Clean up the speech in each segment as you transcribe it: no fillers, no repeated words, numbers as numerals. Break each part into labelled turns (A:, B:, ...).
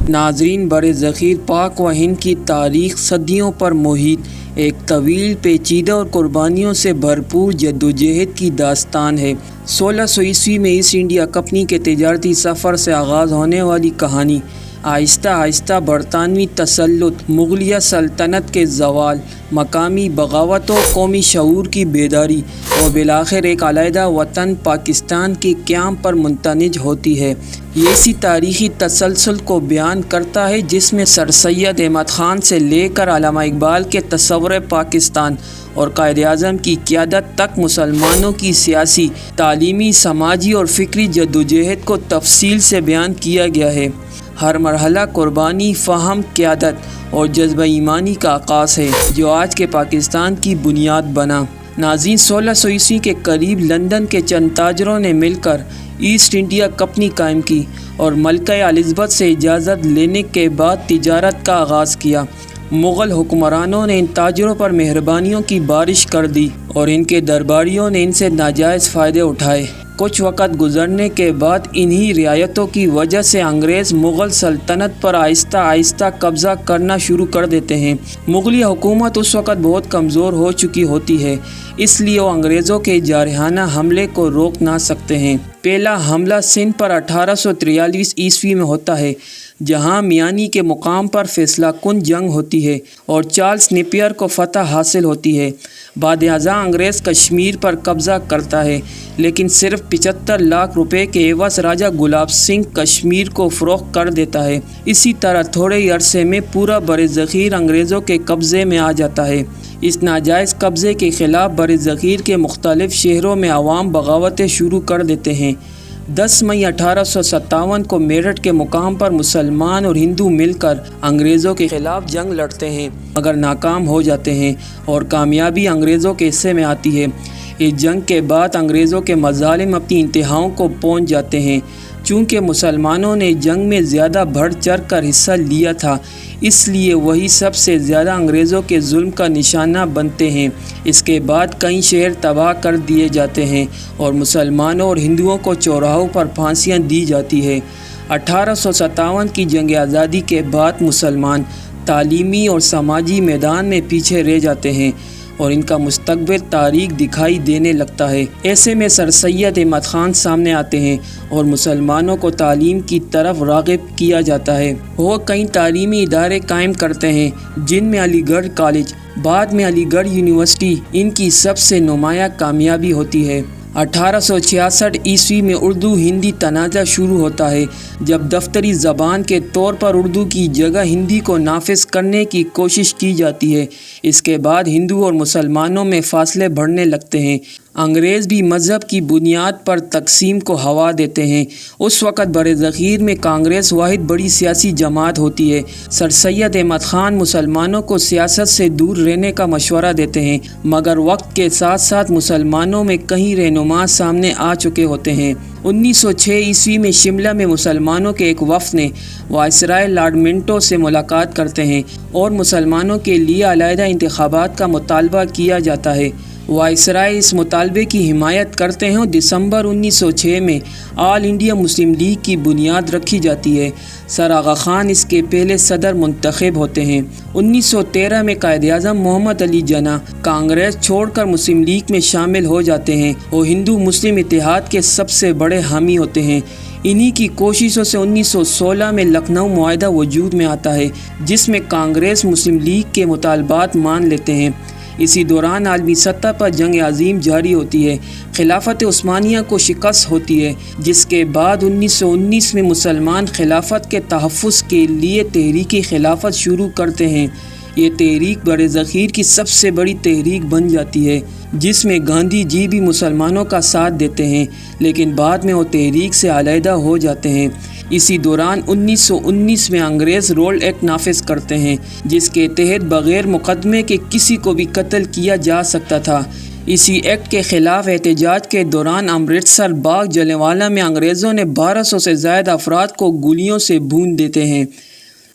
A: ناظرین، بر ذخیر پاک و ہند کی تاریخ صدیوں پر محیط ایک طویل، پیچیدہ اور قربانیوں سے بھرپور جدوجہد کی داستان ہے۔ 1600 میں ایسٹ انڈیا کمپنی کے تجارتی سفر سے آغاز ہونے والی کہانی آہستہ آہستہ برطانوی تسلط، مغلیہ سلطنت کے زوال، مقامی بغاوتوں، قومی شعور کی بیداری اور بالآخر ایک علیحدہ وطن پاکستان کے قیام پر منتج ہوتی ہے۔ یہ اسی تاریخی تسلسل کو بیان کرتا ہے جس میں سر سید احمد خان سے لے کر علامہ اقبال کے تصور پاکستان اور قائد اعظم کی قیادت تک مسلمانوں کی سیاسی، تعلیمی، سماجی اور فکری جدوجہد کو تفصیل سے بیان کیا گیا ہے۔ ہر مرحلہ قربانی، فہم، قیادت اور جذبہ ایمانی کا عکاس ہے جو آج کے پاکستان کی بنیاد بنا۔ ناظرین، 1600 کے قریب لندن کے چند تاجروں نے مل کر ایسٹ انڈیا کمپنی قائم کی اور ملکہ الزبتھ سے اجازت لینے کے بعد تجارت کا آغاز کیا۔ مغل حکمرانوں نے ان تاجروں پر مہربانیوں کی بارش کر دی اور ان کے درباریوں نے ان سے ناجائز فائدے اٹھائے۔ کچھ وقت گزرنے کے بعد انہی رعایتوں کی وجہ سے انگریز مغل سلطنت پر آہستہ آہستہ قبضہ کرنا شروع کر دیتے ہیں۔ مغلیہ حکومت اس وقت بہت کمزور ہو چکی ہوتی ہے، اس لیے وہ انگریزوں کے جارحانہ حملے کو روک نہ سکتے ہیں۔ پہلا حملہ سندھ پر 1843 عیسوی میں ہوتا ہے، جہاں میانی کے مقام پر فیصلہ کن جنگ ہوتی ہے اور چارلس نیپیئر کو فتح حاصل ہوتی ہے۔ بعد ازاں انگریز کشمیر پر قبضہ کرتا ہے، لیکن صرف 75 لاکھ روپے کے عوض راجہ گلاب سنگھ کشمیر کو فروخت کر دیتا ہے۔ اسی طرح تھوڑے ہی عرصے میں پورا برصغیر انگریزوں کے قبضے میں آ جاتا ہے۔ اس ناجائز قبضے کے خلاف برصغیر کے مختلف شہروں میں عوام بغاوتیں شروع کر دیتے ہیں۔ 10 مئی 1857 کو میرٹھ کے مقام پر مسلمان اور ہندو مل کر انگریزوں کے خلاف جنگ لڑتے ہیں، مگر ناکام ہو جاتے ہیں اور کامیابی انگریزوں کے حصے میں آتی ہے۔ اس جنگ کے بعد انگریزوں کے مظالم اپنی انتہاؤں کو پہنچ جاتے ہیں۔ چونکہ مسلمانوں نے جنگ میں زیادہ بڑھ چڑھ کر حصہ لیا تھا، اس لیے وہی سب سے زیادہ انگریزوں کے ظلم کا نشانہ بنتے ہیں۔ اس کے بعد کئی شہر تباہ کر دیے جاتے ہیں اور مسلمانوں اور ہندوؤں کو چوراہوں پر پھانسیاں دی جاتی ہے۔ 1857 کی جنگ آزادی کے بعد مسلمان تعلیمی اور سماجی میدان میں پیچھے رہ جاتے ہیں اور ان کا مستقبل تاریک دکھائی دینے لگتا ہے۔ ایسے میں سر سید احمد خان سامنے آتے ہیں اور مسلمانوں کو تعلیم کی طرف راغب کیا جاتا ہے۔ وہ کئی تعلیمی ادارے قائم کرتے ہیں، جن میں علی گڑھ کالج، بعد میں علی گڑھ یونیورسٹی، ان کی سب سے نمایاں کامیابی ہوتی ہے۔ 1866 عیسوی میں اردو ہندی تنازع شروع ہوتا ہے، جب دفتری زبان کے طور پر اردو کی جگہ ہندی کو نافذ کرنے کی کوشش کی جاتی ہے۔ اس کے بعد ہندو اور مسلمانوں میں فاصلے بڑھنے لگتے ہیں۔ انگریز بھی مذہب کی بنیاد پر تقسیم کو ہوا دیتے ہیں۔ اس وقت برصغیر میں کانگریس واحد بڑی سیاسی جماعت ہوتی ہے۔ سر سید احمد خان مسلمانوں کو سیاست سے دور رہنے کا مشورہ دیتے ہیں، مگر وقت کے ساتھ ساتھ مسلمانوں میں کئی رہنما سامنے آ چکے ہوتے ہیں۔ 1906 عیسوی میں شملہ میں مسلمانوں کے ایک وفد نے وائسرائے لارڈ منٹو سے ملاقات کرتے ہیں اور مسلمانوں کے لیے علیحدہ انتخابات کا مطالبہ کیا جاتا ہے۔ وائسرائے اس مطالبے کی حمایت کرتے ہیں اور دسمبر 1906 میں آل انڈیا مسلم لیگ کی بنیاد رکھی جاتی ہے۔ سر آغا خان اس کے پہلے صدر منتخب ہوتے ہیں۔ 1913 میں قائد اعظم محمد علی جناح کانگریس چھوڑ کر مسلم لیگ میں شامل ہو جاتے ہیں اور ہندو مسلم اتحاد کے سب سے بڑے حامی ہوتے ہیں۔ انہی کی کوششوں سے 1916 میں لکھنؤ معاہدہ وجود میں آتا ہے، جس میں کانگریس مسلم لیگ کے مطالبات مان لیتے ہیں۔ اسی دوران عالمی سطح پر جنگ عظیم جاری ہوتی ہے، خلافت عثمانیہ کو شکست ہوتی ہے، جس کے بعد 1919 میں مسلمان خلافت کے تحفظ کے لیے تحریک خلافت شروع کرتے ہیں۔ یہ تحریک برصغیر کی سب سے بڑی تحریک بن جاتی ہے، جس میں گاندھی جی بھی مسلمانوں کا ساتھ دیتے ہیں، لیکن بعد میں وہ تحریک سے علیحدہ ہو جاتے ہیں۔ اسی دوران 1919 میں انگریز رول ایکٹ نافذ کرتے ہیں، جس کے تحت بغیر مقدمے کے کسی کو بھی قتل کیا جا سکتا تھا۔ اسی ایکٹ کے خلاف احتجاج کے دوران امرتسر باغ جلیانوالہ میں انگریزوں نے 1200 سے زائد افراد کو گولیوں سے بھون دیتے ہیں۔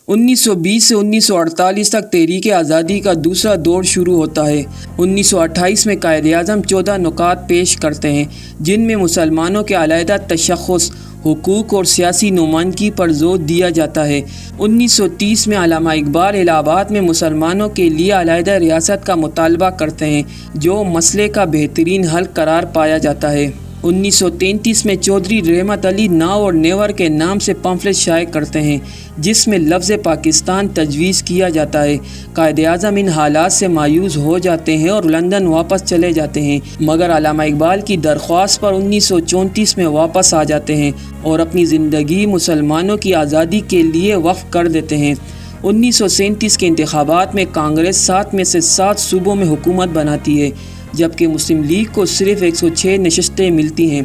A: 1920 سے 1948 تک تحریک آزادی کا دوسرا دور شروع ہوتا ہے۔ 1928 میں قائد اعظم 14 نکات پیش کرتے ہیں، جن میں مسلمانوں کے علیحدہ تشخص، حقوق اور سیاسی نمائندگی پر زور دیا جاتا ہے۔ 1930 میں علامہ اقبال الہ آباد میں مسلمانوں کے لیے علیحدہ ریاست کا مطالبہ کرتے ہیں جو مسئلے کا بہترین حل قرار پایا جاتا ہے۔ 1933 میں چودھری رحمت علی ناؤ اور نیور کے نام سے پمفلٹ شائع کرتے ہیں جس میں لفظ پاکستان تجویز کیا جاتا ہے۔ قائد اعظم ان حالات سے مایوس ہو جاتے ہیں اور لندن واپس چلے جاتے ہیں، مگر علامہ اقبال کی درخواست پر 1934 میں واپس آ جاتے ہیں اور اپنی زندگی مسلمانوں کی آزادی کے لیے وقف کر دیتے ہیں۔ 1937 کے انتخابات میں کانگریس 7 میں سے 7 صوبوں میں حکومت بناتی ہے، جبکہ مسلم لیگ کو صرف 106 نشستیں ملتی ہیں۔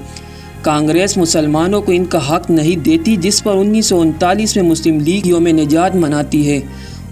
A: کانگریس مسلمانوں کو ان کا حق نہیں دیتی، جس پر 1939 میں مسلم لیگ یوم نجات مناتی ہے۔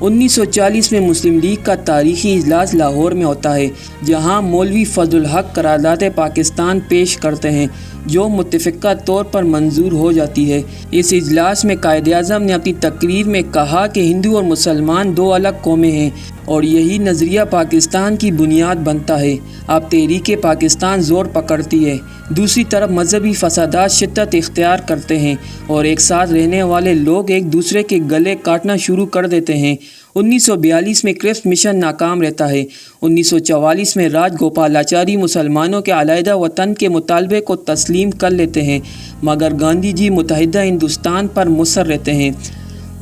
A: 1940 میں مسلم لیگ کا تاریخی اجلاس لاہور میں ہوتا ہے، جہاں مولوی فضل الحق قرارداد پاکستان پیش کرتے ہیں جو متفقہ طور پر منظور ہو جاتی ہے۔ اس اجلاس میں قائد اعظم نے اپنی تقریر میں کہا کہ ہندو اور مسلمان 2 الگ قومیں ہیں اور یہی نظریہ پاکستان کی بنیاد بنتا ہے۔ اب تحریک پاکستان زور پکڑتی ہے، دوسری طرف مذہبی فسادات شدت اختیار کرتے ہیں اور ایک ساتھ رہنے والے لوگ ایک دوسرے کے گلے کاٹنا شروع کر دیتے ہیں۔ 1942 میں کرپس مشن ناکام رہتا ہے۔ 1944 میں راج گوپالاچاری مسلمانوں کے علیحدہ وطن کے مطالبے کو تسلیم کر لیتے ہیں، مگر گاندھی جی متحدہ ہندوستان پر مصر رہتے ہیں۔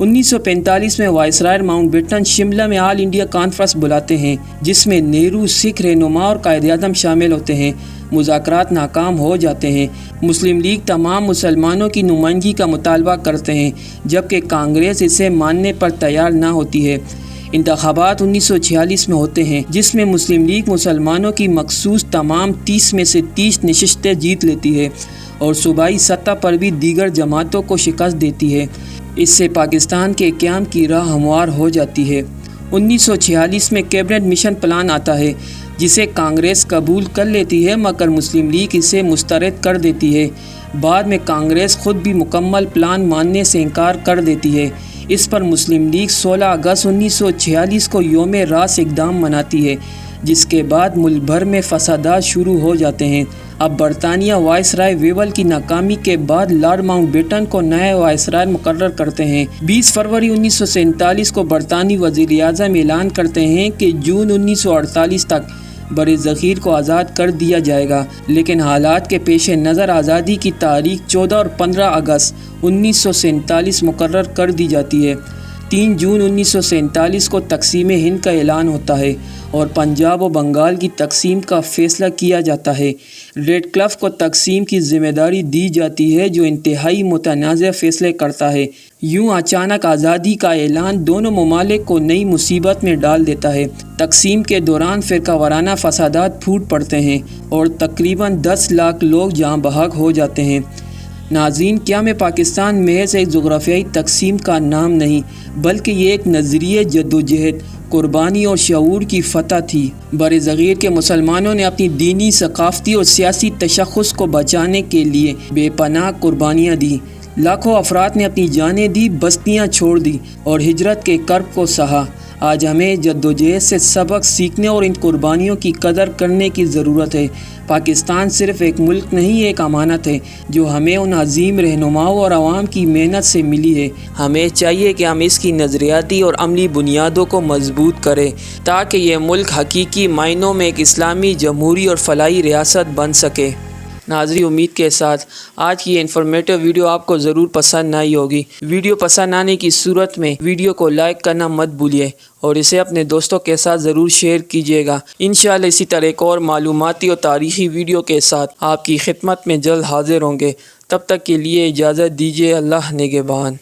A: 1945 میں وائسرائے ماؤنٹ بیٹن شملہ میں آل انڈیا کانفرنس بلاتے ہیں، جس میں نہرو، سکھ رہنما اور قائد اعظم شامل ہوتے ہیں۔ مذاکرات ناکام ہو جاتے ہیں۔ مسلم لیگ تمام مسلمانوں کی نمائندگی کا مطالبہ کرتے ہیں، جبکہ کانگریس اسے ماننے پر تیار نہ ہوتی ہے۔ انتخابات 1946 میں ہوتے ہیں، جس میں مسلم لیگ مسلمانوں کی مخصوص تمام 30 میں سے 30 نشستیں جیت لیتی ہے اور صوبائی سطح پر بھی دیگر جماعتوں کو شکست دیتی ہے۔ اس سے پاکستان کے قیام کی راہ ہموار ہو جاتی ہے۔ 1946 میں کیبنٹ مشن پلان آتا ہے، جسے کانگریس قبول کر لیتی ہے، مگر مسلم لیگ اسے مسترد کر دیتی ہے۔ بعد میں کانگریس خود بھی مکمل پلان ماننے سے انکار کر دیتی ہے۔ اس پر مسلم لیگ 16 اگست 1946 کو یوم راس اقدام مناتی ہے، جس کے بعد ملک بھر میں فسادات شروع ہو جاتے ہیں۔ اب برطانیہ وائسرائے ویول کی ناکامی کے بعد لارڈ ماؤنٹ بیٹن کو نئے وائسرائے مقرر کرتے ہیں۔ 20 فروری 1947 کو برطانوی وزیر اعظم اعلان کرتے ہیں کہ جون 1948 تک بر صغیر کو آزاد کر دیا جائے گا، لیکن حالات کے پیش نظر آزادی کی تاریخ 14 اور 15 اگست 1947 مقرر کر دی جاتی ہے۔ 3 جون 1947 کو تقسیم ہند کا اعلان ہوتا ہے اور پنجاب و بنگال کی تقسیم کا فیصلہ کیا جاتا ہے۔ ریڈ کلف کو تقسیم کی ذمہ داری دی جاتی ہے، جو انتہائی متنازع فیصلے کرتا ہے۔ یوں اچانک آزادی کا اعلان دونوں ممالک کو نئی مصیبت میں ڈال دیتا ہے۔ تقسیم کے دوران فرقہ وارانہ فسادات پھوٹ پڑتے ہیں اور تقریباً 10 لاکھ لوگ جاں بحق ہو جاتے ہیں۔ ناظرین، قیام پاکستان محض ایک جغرافیائی تقسیم کا نام نہیں، بلکہ یہ ایک نظریہ جدوجہد، قربانی اور شعور کی فتح تھی۔ برصغیر کے مسلمانوں نے اپنی دینی، ثقافتی اور سیاسی تشخص کو بچانے کے لیے بے پناہ قربانیاں دیں۔ لاکھوں افراد نے اپنی جانیں دی، بستیاں چھوڑ دی اور ہجرت کے کرب کو سہا۔ آج ہمیں جدوجہد سے سبق سیکھنے اور ان قربانیوں کی قدر کرنے کی ضرورت ہے۔ پاکستان صرف ایک ملک نہیں، ایک امانت ہے جو ہمیں ان عظیم رہنماؤں اور عوام کی محنت سے ملی ہے۔ ہمیں چاہیے کہ ہم اس کی نظریاتی اور عملی بنیادوں کو مضبوط کریں تاکہ یہ ملک حقیقی معنوں میں ایک اسلامی جمہوری اور فلاحی ریاست بن سکے۔ ناظرین، امید کے ساتھ آج کی یہ انفارمیٹیو ویڈیو آپ کو ضرور پسند آئی ہوگی۔ ویڈیو پسند آنے کی صورت میں ویڈیو کو لائک کرنا مت بھولیے اور اسے اپنے دوستوں کے ساتھ ضرور شیئر کیجیے گا۔ انشاءاللہ اسی طرح ایک اور معلوماتی اور تاریخی ویڈیو کے ساتھ آپ کی خدمت میں جلد حاضر ہوں گے۔ تب تک کے لیے اجازت دیجیے۔ اللہ نگہبان۔